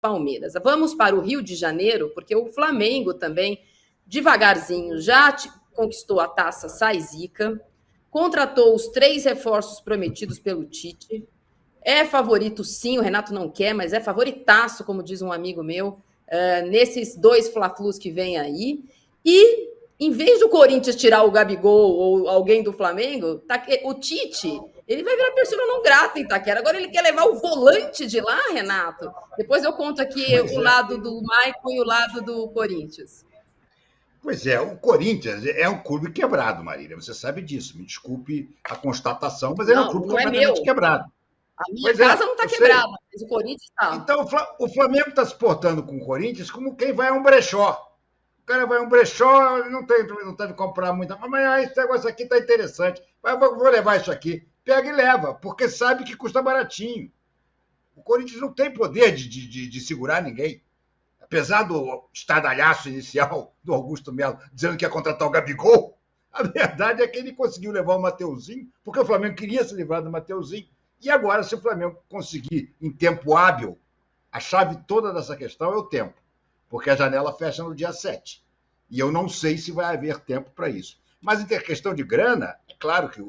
Palmeiras. Vamos para o Rio de Janeiro, porque o Flamengo também, devagarzinho, já conquistou a taça Sai Zica, contratou os 3 reforços prometidos pelo Tite, é favorito sim, o Renato não quer, mas é favoritaço, como diz um amigo meu, nesses 2 Fla-Flus que vem aí. E, em vez do Corinthians tirar o Gabigol ou alguém do Flamengo, o Tite, ele vai virar persona não grata em Itaquera. Agora ele quer levar o volante de lá, Renato. Depois eu conto aqui lado do Maicon e o lado do Corinthians. Pois é, o Corinthians é um clube quebrado, Marília. Você sabe disso. Me desculpe a constatação, mas ele é um clube completamente quebrado. A minha casa não está quebrada, mas o Corinthians está. Então, o Flamengo está se portando com o Corinthians como quem vai a um brechó. O cara vai a um brechó, não deve comprar muita, mas esse negócio aqui está interessante. Vou levar isso aqui. Pega e leva, porque sabe que custa baratinho. O Corinthians não tem poder de segurar ninguém. Apesar do estardalhaço inicial do Augusto Melo dizendo que ia contratar o Gabigol, a verdade é que ele conseguiu levar o Mateuzinho, porque o Flamengo queria se livrar do Mateuzinho. E agora, se o Flamengo conseguir, em tempo hábil, a chave toda dessa questão é o tempo, porque a janela fecha no dia 7. E eu não sei se vai haver tempo para isso. Mas em ter questão de grana, é claro que...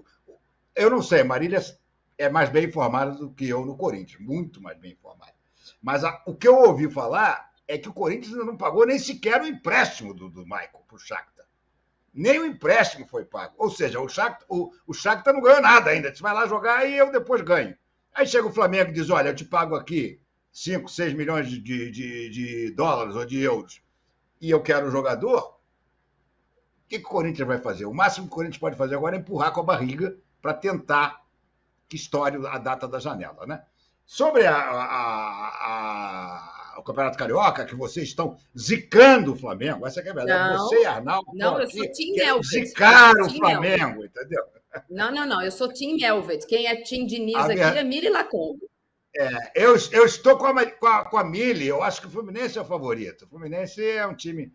Eu não sei, a Marília é mais bem informada do que eu no Corinthians, muito mais bem informada. Mas o que eu ouvi falar é que o Corinthians não pagou nem sequer o empréstimo do Maicon para o Shakhtar. Nem o empréstimo foi pago. Ou seja, o Shakhtar não ganhou nada ainda. Você vai lá jogar e eu depois ganho. Aí chega o Flamengo e diz, olha, eu te pago aqui 5, 6 milhões de dólares ou de euros e eu quero o jogador. O que o Corinthians vai fazer? O máximo que o Corinthians pode fazer agora é empurrar com a barriga para tentar que estoure a data da janela, né? Sobre o Campeonato Carioca, que vocês estão zicando o Flamengo, essa que é a verdade. Não, você e Arnaldo não, eu sou Tim Elved. Zicar o Flamengo, entendeu? Não, eu sou Tim Elved. Quem é Tim Diniz aqui é Mili Lacombe. Eu estou com a Mili, eu acho que o Fluminense é o favorito. O Fluminense é um time...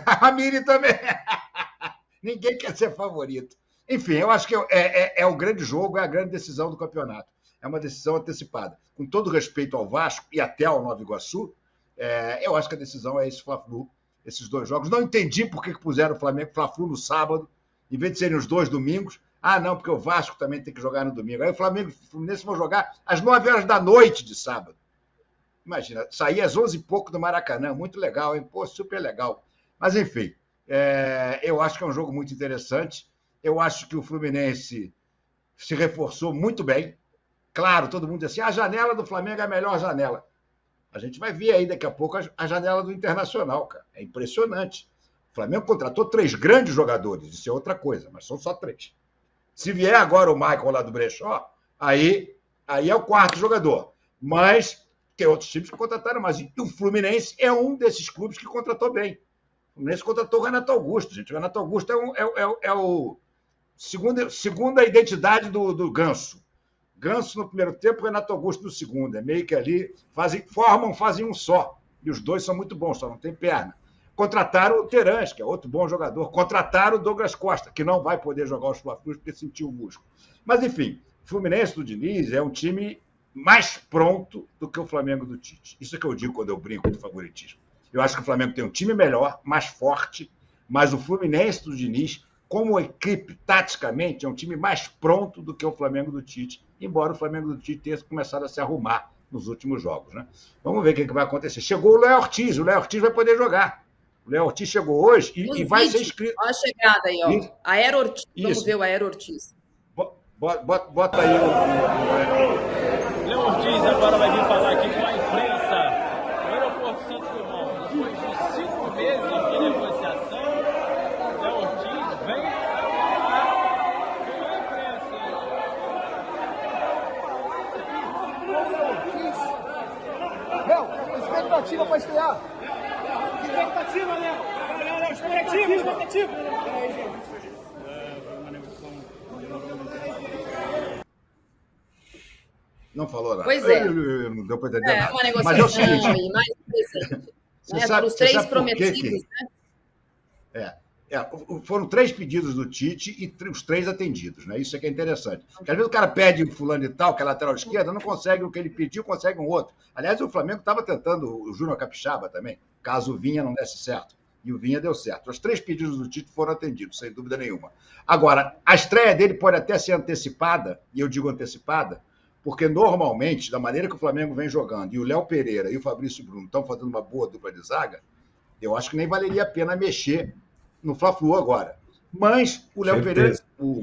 A Mili também. Ninguém quer ser favorito. Enfim, eu acho que é o grande jogo, é a grande decisão do campeonato. É uma decisão antecipada. Com todo respeito ao Vasco e até ao Nova Iguaçu, eu acho que a decisão é esse Fla-Flu, esses 2 jogos. Não entendi por que puseram o Flamengo Fla-Flu no sábado, em vez de serem os 2 domingos. Ah, não, porque o Vasco também tem que jogar no domingo. Aí o Flamengo e o Fluminense vão jogar às 9 horas da noite de sábado. Imagina, sair às 11 e pouco do Maracanã. Muito legal, hein? Pô, super legal. Mas, enfim, eu acho que é um jogo muito interessante. Eu acho que o Fluminense se reforçou muito bem. Claro, todo mundo diz assim, a janela do Flamengo é a melhor janela. A gente vai ver aí daqui a pouco a janela do Internacional, cara. É impressionante. O Flamengo contratou 3 grandes jogadores, isso é outra coisa, mas são só 3. Se vier agora o Maicon lá do Brechó, aí é o 4º jogador. Mas tem outros times que contrataram mais. E o Fluminense é um desses clubes que contratou bem. O Fluminense contratou o Renato Augusto, gente. O Renato Augusto é o segunda identidade do Ganso. Ganso no primeiro tempo, Renato Augusto no segundo. É meio que ali fazem um só. E os 2 são muito bons, só não tem perna. Contrataram o Terãs, que é outro bom jogador. Contrataram o Douglas Costa, que não vai poder jogar os Fla-Flus porque sentiu o músculo. Mas, enfim, o Fluminense do Diniz é um time mais pronto do que o Flamengo do Tite. Isso é que eu digo quando eu brinco de favoritismo. Eu acho que o Flamengo tem um time melhor, mais forte, mas o Fluminense do Diniz, como equipe, taticamente, é um time mais pronto do que o Flamengo do Tite, embora o Flamengo do Tite tenha começado a se arrumar nos últimos jogos, né? Vamos ver o que vai acontecer. Chegou o Léo Ortiz vai poder jogar. O Léo Ortiz chegou hoje e vai ser inscrito. Olha a chegada aí, ó. Isso. Aero Ortiz. Vamos ver o Aero Ortiz. Bota aí o Léo Ortiz agora vai vir falar aqui com a imprensa. No aeroporto Santos Dumont, depois de 5 meses de negociação, Léo Ortiz vem com a imprensa. Léo, expectativa para estrear. Expectativa, Léo. Expectativa. Não falou nada. Pois é. Não deu para entender nada. Uma negociação mas é o seguinte, e mais presente. Para os 3 prometidos, né? Foram 3 pedidos do Tite e os 3 atendidos, né? Isso é que é interessante. Porque às vezes o cara pede o fulano e tal, que é lateral esquerda, não consegue o que ele pediu, consegue um outro. Aliás, o Flamengo estava tentando o Júnior Capixaba também, caso o Vinha não desse certo. E o Vinha deu certo. Os 3 pedidos do Tite foram atendidos, sem dúvida nenhuma. Agora, a estreia dele pode até ser antecipada, e eu digo antecipada, porque normalmente, da maneira que o Flamengo vem jogando, e o Léo Pereira e o Fabrício Bruno estão fazendo uma boa dupla de zaga, eu acho que nem valeria a pena mexer no Fla-Flu agora. Mas o Léo Pereira, o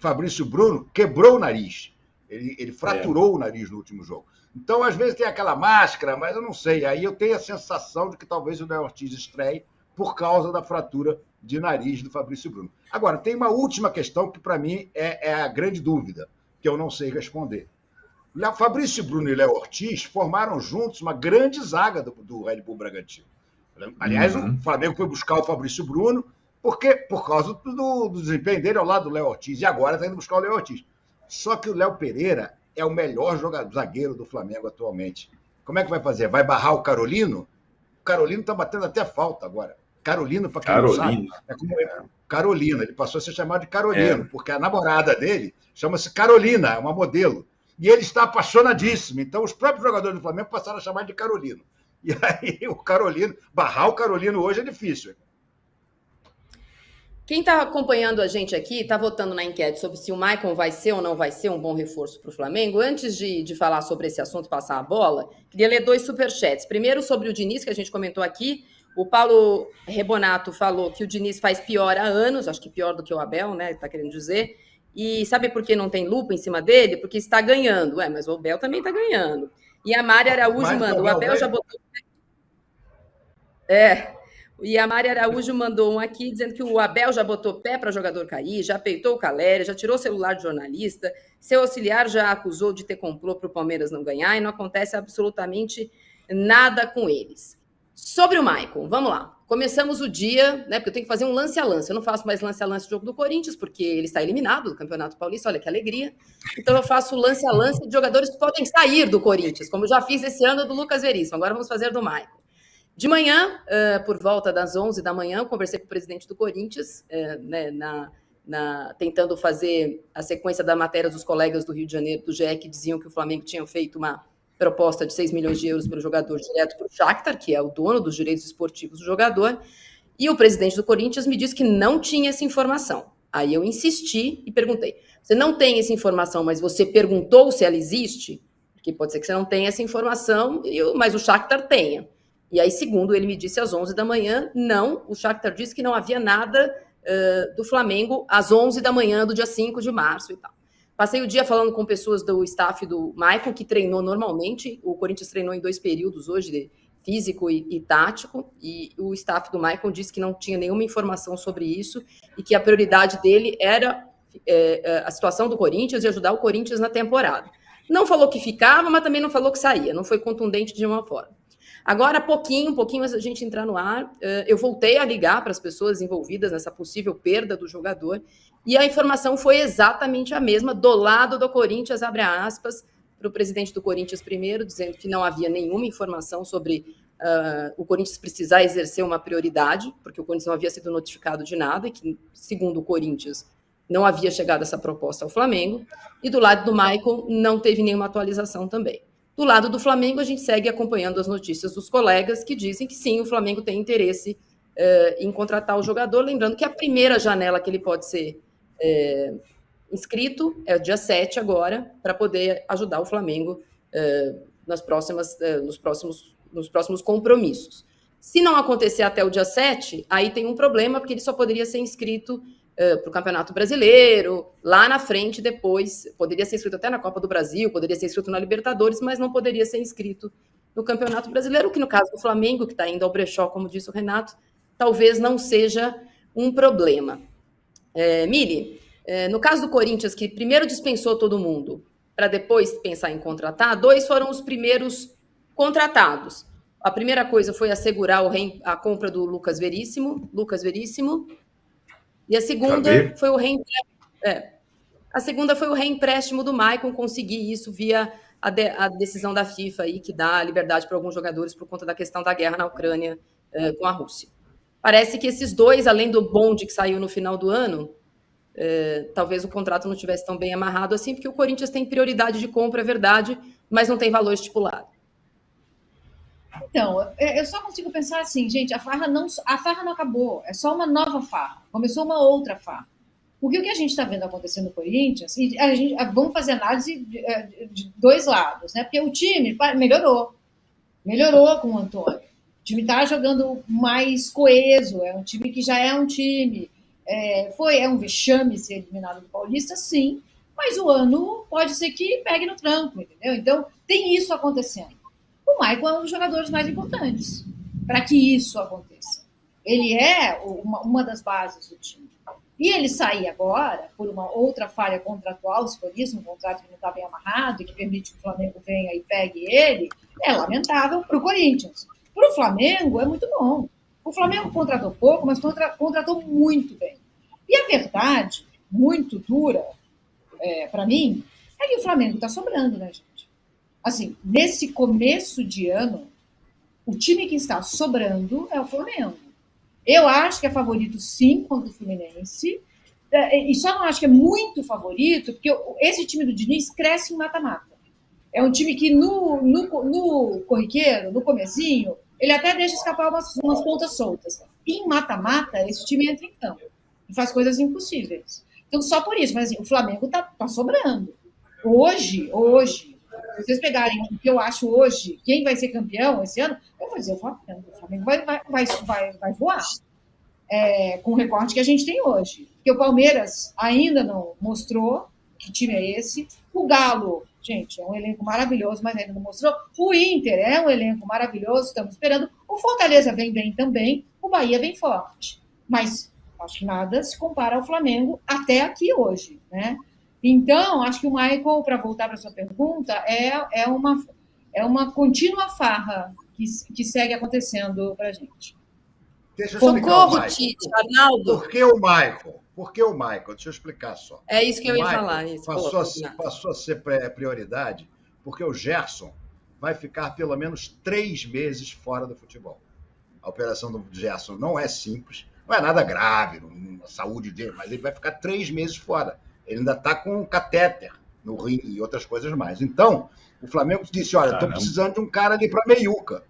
Fabrício Bruno, quebrou o nariz. Ele fraturou o nariz no último jogo. Então, às vezes, tem aquela máscara, mas eu não sei. Aí eu tenho a sensação de que talvez o Léo Ortiz estreie por causa da fratura de nariz do Fabrício Bruno. Agora, tem uma última questão que, para mim, é a grande dúvida, que eu não sei responder. Fabrício Bruno e Léo Ortiz formaram juntos uma grande zaga do Red Bull Bragantino. Aliás, o Flamengo foi buscar o Fabrício Bruno por causa do desempenho dele ao lado do Léo Ortiz. E agora está indo buscar o Léo Ortiz. Só que o Léo Pereira é o melhor zagueiro do Flamengo atualmente. Como é que vai fazer? Vai barrar o Carolino? O Carolino está batendo até falta agora. Carolino, para quem não sabe, Carolina. Ele passou a ser chamado de Carolino, porque a namorada dele chama-se Carolina, é uma modelo. E ele está apaixonadíssimo. Então, os próprios jogadores do Flamengo passaram a chamar de Carolino. E aí, barrar o Carolino hoje é difícil. Quem está acompanhando a gente aqui está votando na enquete sobre se o Maicon vai ser ou não vai ser um bom reforço para o Flamengo. Antes de falar sobre esse assunto e passar a bola, queria ler 2 superchats. Primeiro, sobre o Diniz, que a gente comentou aqui. O Paulo Rebonato falou que o Diniz faz pior há anos, acho que pior do que o Abel, né? Está querendo dizer. E sabe por que não tem lupa em cima dele? Porque está ganhando. Mas o Abel também está ganhando. E a Mari Araújo manda. O Abel já botou. E a Mari Araújo mandou um aqui dizendo que o Abel já botou pé para jogador cair, já peitou o Caleri, já tirou o celular de jornalista, seu auxiliar já acusou de ter complô para o Palmeiras não ganhar e não acontece absolutamente nada com eles. Sobre o Maicon, vamos lá. Começamos o dia, né? Porque eu tenho que fazer um lance a lance. Eu não faço mais lance a lance do jogo do Corinthians, porque ele está eliminado do Campeonato Paulista. Olha que alegria. Então eu faço lance a lance de jogadores que podem sair do Corinthians, como eu já fiz esse ano do Lucas Veríssimo. Agora vamos fazer do Maicon. De manhã, por volta das 11 da manhã, eu conversei com o presidente do Corinthians, né, tentando fazer a sequência da matéria dos colegas do Rio de Janeiro, do GE, que diziam que o Flamengo tinha feito uma proposta de 6 milhões de euros para o jogador direto para o Shakhtar, que é o dono dos direitos esportivos do jogador, e o presidente do Corinthians me disse que não tinha essa informação. Aí eu insisti e perguntei, você não tem essa informação, mas você perguntou se ela existe? Porque pode ser que você não tenha essa informação, mas o Shakhtar tenha. E aí, segundo ele me disse às 11 da manhã, não, o Shakhtar disse que não havia nada do Flamengo às 11 da manhã do dia 5 de março e tal. Passei o dia falando com pessoas do staff do Maicon, que treinou normalmente, o Corinthians treinou em 2 períodos hoje, de físico e tático, e o staff do Maicon disse que não tinha nenhuma informação sobre isso e que a prioridade dele era a situação do Corinthians e ajudar o Corinthians na temporada. Não falou que ficava, mas também não falou que saía, não foi contundente de uma forma. Agora, pouquinho antes da gente entrar no ar, eu voltei a ligar para as pessoas envolvidas nessa possível perda do jogador e a informação foi exatamente a mesma, do lado do Corinthians, abre aspas, para o presidente do Corinthians primeiro, dizendo que não havia nenhuma informação sobre o Corinthians precisar exercer uma prioridade, porque o Corinthians não havia sido notificado de nada e que, segundo o Corinthians, não havia chegado essa proposta ao Flamengo. E do lado do Maicon, não teve nenhuma atualização também. Do lado do Flamengo, a gente segue acompanhando as notícias dos colegas que dizem que sim, o Flamengo tem interesse em contratar o jogador. Lembrando que a primeira janela que ele pode ser inscrito é o dia 7 agora, para poder ajudar o Flamengo nos próximos compromissos. Se não acontecer até o dia 7, aí tem um problema, porque ele só poderia ser inscrito para o Campeonato Brasileiro, lá na frente depois, poderia ser inscrito até na Copa do Brasil, poderia ser inscrito na Libertadores, mas não poderia ser inscrito no Campeonato Brasileiro, que no caso do Flamengo, que está indo ao brechó, como disse o Renato, talvez não seja um problema. Mili, no caso do Corinthians, que primeiro dispensou todo mundo, para depois pensar em contratar, 2 foram os primeiros contratados. A primeira coisa foi assegurar a compra do Lucas Veríssimo, e a segunda foi o reempréstimo do Maicon, conseguir isso via a decisão da FIFA aí, que dá liberdade para alguns jogadores por conta da questão da guerra na Ucrânia com a Rússia. parece que esses dois, além do bonde que saiu no final do ano, talvez o contrato não estivesse tão bem amarrado assim, porque o Corinthians tem prioridade de compra, é verdade, mas não tem valor estipulado. Então, eu só consigo pensar assim, gente, a farra não acabou, é só uma nova farra, começou uma outra farra. Porque o que a gente está vendo acontecer no Corinthians, e vamos fazer análise de dois lados, né? Porque o time melhorou com o Antônio. O time está jogando mais coeso, é um time que já é um time. É um vexame ser eliminado do Paulista, sim, mas o ano pode ser que pegue no tranco, entendeu? Então, tem isso acontecendo. O Maicon é um dos jogadores mais importantes para que isso aconteça. Ele é uma das bases do time. E ele sair agora, por uma outra falha contratual, se for isso, um contrato que não está bem amarrado e que permite que o Flamengo venha e pegue ele, é lamentável para o Corinthians. Para o Flamengo, é muito bom. O Flamengo contratou pouco, mas contratou muito bem. E a verdade, muito dura, para mim, é que o Flamengo está sobrando, né, gente? Assim, nesse começo de ano, o time que está sobrando é o Flamengo. Eu acho que é favorito, sim, contra o Fluminense. E só não acho que é muito favorito, porque esse time do Diniz cresce em mata-mata. É um time que no corriqueiro, no comecinho, ele até deixa escapar umas pontas soltas. E em mata-mata, esse time entra em campo e faz coisas impossíveis. Então, só por isso. Mas assim, o Flamengo tá sobrando. Hoje, se vocês pegarem o que eu acho hoje, quem vai ser campeão esse ano, eu vou dizer o Flamengo. O Flamengo vai voar com o recorte que a gente tem hoje. Porque o Palmeiras ainda não mostrou que time é esse. O Galo, gente, é um elenco maravilhoso, mas ainda não mostrou. O Inter é um elenco maravilhoso, estamos esperando. O Fortaleza vem bem também, o Bahia vem forte. Mas acho que nada se compara ao Flamengo até aqui hoje, né? Então, acho que o Maicon, para voltar para a sua pergunta, é uma contínua farra que segue acontecendo para a gente. Deixa eu explicar o Maicon. Tite, Arnaldo. Por que o Maicon? Por que o Maicon? Deixa eu explicar só. É isso que eu ia Maicon falar. Isso. Passou a ser prioridade porque o Gerson vai ficar pelo menos 3 meses fora do futebol. A operação do Gerson não é simples, não é nada grave, na saúde dele, mas ele vai ficar 3 meses fora. Ele ainda está com um catéter no rim e outras coisas mais. Então, o Flamengo disse, olha, estou precisando de um cara ali para meiuca.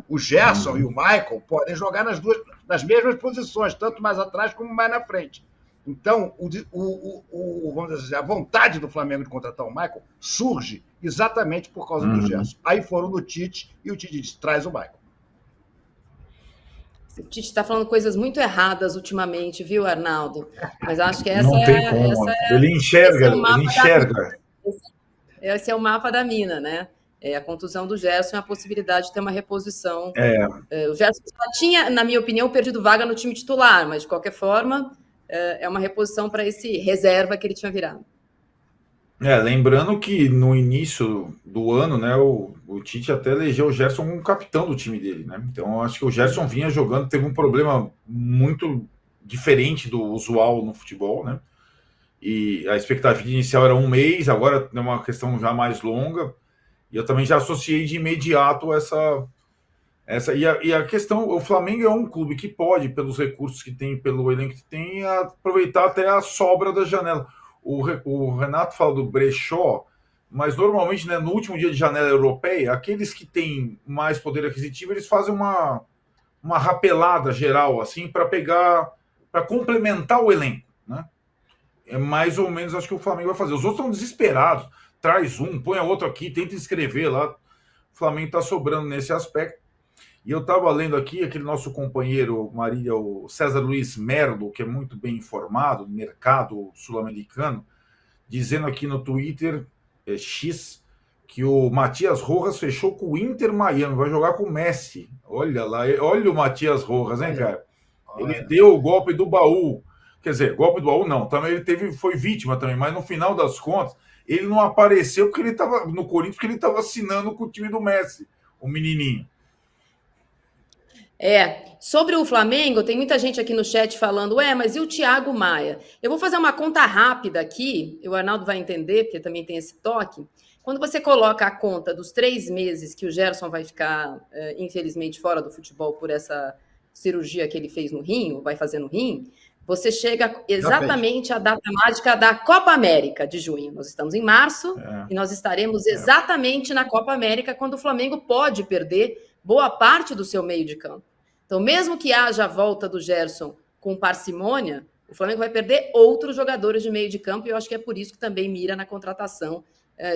O Gerson e o Maicon podem jogar nas mesmas posições, tanto mais atrás como mais na frente. Então, vamos dizer assim, a vontade do Flamengo de contratar o Maicon surge exatamente por causa do Gerson. Aí foram no Tite e o Tite disse, traz o Maicon. O Tite está falando coisas muito erradas ultimamente, viu, Arnaldo? Mas acho que essa não tem como. Ele enxerga. Esse é o mapa da mina, né? A contusão do Gerson e a possibilidade de ter uma reposição. O Gerson já tinha, na minha opinião, perdido vaga no time titular, mas, de qualquer forma, é uma reposição para esse reserva que ele tinha virado. Lembrando que no início do ano, né, o Tite até elegeu o Gerson como capitão do time dele, né? Então, eu acho que o Gerson vinha jogando, teve um problema muito diferente do usual no futebol, né? E a expectativa inicial era 1 mês, agora é uma questão já mais longa. E eu também já associei de imediato essa e a questão, o Flamengo é um clube que pode, pelos recursos que tem, pelo elenco que tem, aproveitar até a sobra da janela. O Renato fala do brechó, mas normalmente, né, no último dia de janela europeia, aqueles que têm mais poder aquisitivo, eles fazem uma rapelada geral, assim, para complementar o elenco, né? É mais ou menos, acho que o Flamengo vai fazer. Os outros estão desesperados. Traz um, põe outro aqui, tenta escrever lá. O Flamengo está sobrando nesse aspecto. E eu estava lendo aqui aquele nosso companheiro Marília, o César Luiz Merlo, que é muito bem informado no mercado sul-americano, dizendo aqui no Twitter X que o Matias Rojas fechou com o Inter Miami, vai jogar com o Messi. Olha lá, olha o Matias Rojas, hein, cara? Ele deu o golpe do baú. Quer dizer, golpe do baú não, também ele foi vítima também, mas no final das contas, ele não apareceu porque ele estava no Corinthians, porque ele estava assinando com o time do Messi, o menininho. Sobre o Flamengo, tem muita gente aqui no chat falando, mas e o Thiago Maia? Eu vou fazer uma conta rápida aqui, o Arnaldo vai entender, porque também tem esse toque. Quando você coloca a conta dos 3 meses que o Gerson vai ficar, infelizmente, fora do futebol por essa cirurgia que ele fez no rim, ou vai fazer no rim, você chega exatamente à data mágica da Copa América de junho. Nós estamos em março e nós estaremos exatamente na Copa América, quando o Flamengo pode perder boa parte do seu meio de campo. Então, mesmo que haja a volta do Gerson com parcimônia, o Flamengo vai perder outros jogadores de meio de campo, e eu acho que é por isso que também mira na contratação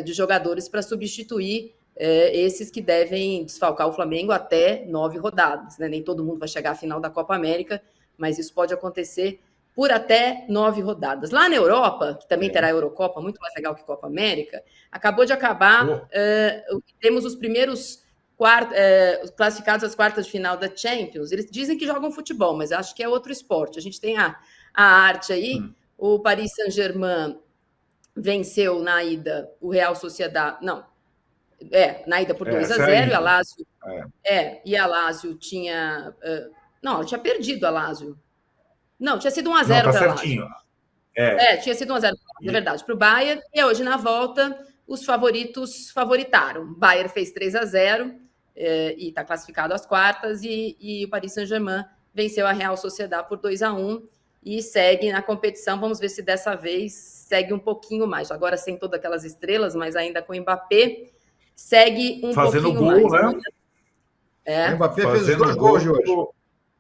de jogadores para substituir esses que devem desfalcar o Flamengo até 9 rodadas. Né? Nem todo mundo vai chegar à final da Copa América, mas isso pode acontecer por até 9 rodadas. Lá na Europa, que também terá a Eurocopa, muito mais legal que Copa América, acabou de acabar, temos os primeiros classificados às quartas de final da Champions. Eles dizem que jogam futebol, mas acho que é outro esporte. A gente tem a arte aí, o Paris Saint-Germain venceu na ida o Real Sociedad, na ida por 2-0, e a Lazio, e a Lazio tinha... Não, tinha perdido a Lazio. Não, tinha sido 1-0 para a Lazio. Tinha sido 1-0, é verdade, para o Bayern. E hoje, na volta, os favoritos favoritaram. O Bayern fez 3-0 e está classificado às quartas. E o Paris Saint-Germain venceu a Real Sociedad por 2-1 e segue na competição. Vamos ver se dessa vez segue um pouquinho mais. Agora sem todas aquelas estrelas, mas ainda com o Mbappé, segue um pouquinho gol, mais. Né? O Mbappé fez os 2 gols de hoje.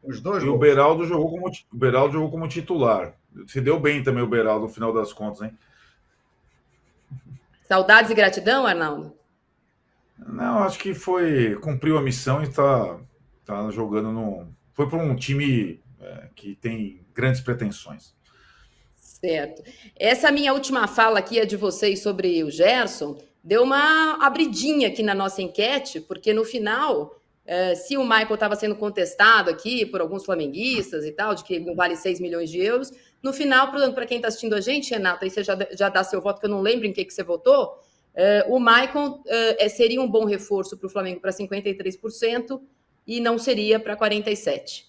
Os 2 gols. O Beraldo jogou como titular. Se deu bem também o Beraldo no final das contas, hein? Saudades e gratidão, Arnaldo? Não, acho que cumpriu a missão e está jogando foi para um time que tem grandes pretensões. Certo. Essa minha última fala aqui é de vocês sobre o Gerson. Deu uma abridinha aqui na nossa enquete, porque no final... se o Michael estava sendo contestado aqui por alguns flamenguistas e tal, de que não vale 6 milhões de euros, no final, para quem está assistindo a gente, Renata, aí você já dá seu voto, que eu não lembro em que você votou, o Michael seria um bom reforço para o Flamengo para 53% e não seria para 47%.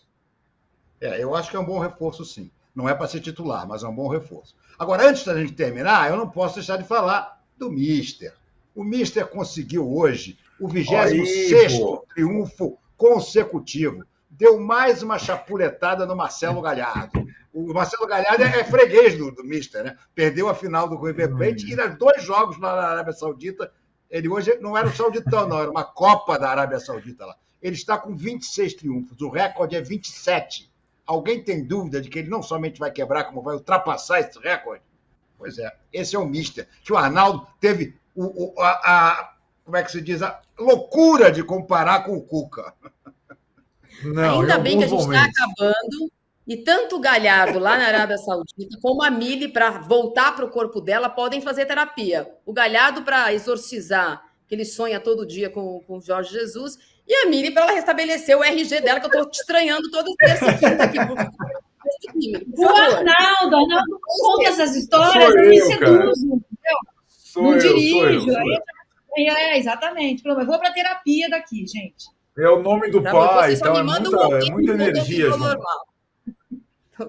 Eu acho que é um bom reforço, sim. Não é para ser titular, mas é um bom reforço. Agora, antes da gente terminar, eu não posso deixar de falar do Mister. O Mister conseguiu hoje o 26º triunfo consecutivo. Deu mais uma chapuletada no Marcelo Galhardo. O Marcelo Galhardo é freguês do Mister, né? Perdeu a final do River Plate e nos 2 jogos lá na Arábia Saudita, ele hoje não era um sauditão, não, era uma Copa da Arábia Saudita lá. Ele está com 26 triunfos, o recorde é 27. Alguém tem dúvida de que ele não somente vai quebrar, como vai ultrapassar esse recorde? Pois é, esse é o Mister, que o Arnaldo teve como é que se diz? A loucura de comparar com o Cuca. Não, ainda bem que a gente está acabando, e tanto o Galhardo lá na Arábia Saudita, como a Mili, para voltar para o corpo dela, podem fazer terapia. O Galhardo para exorcizar, que ele sonha todo dia com o Jorge Jesus, e a Mili para ela restabelecer o RG dela, que eu estou te estranhando todo esse quinto aqui. O Arnaldo conta essas histórias, não me seduz, não dirijo. Exatamente. Eu vou para terapia daqui, gente. É o nome do pai, então é muita energia. Normal.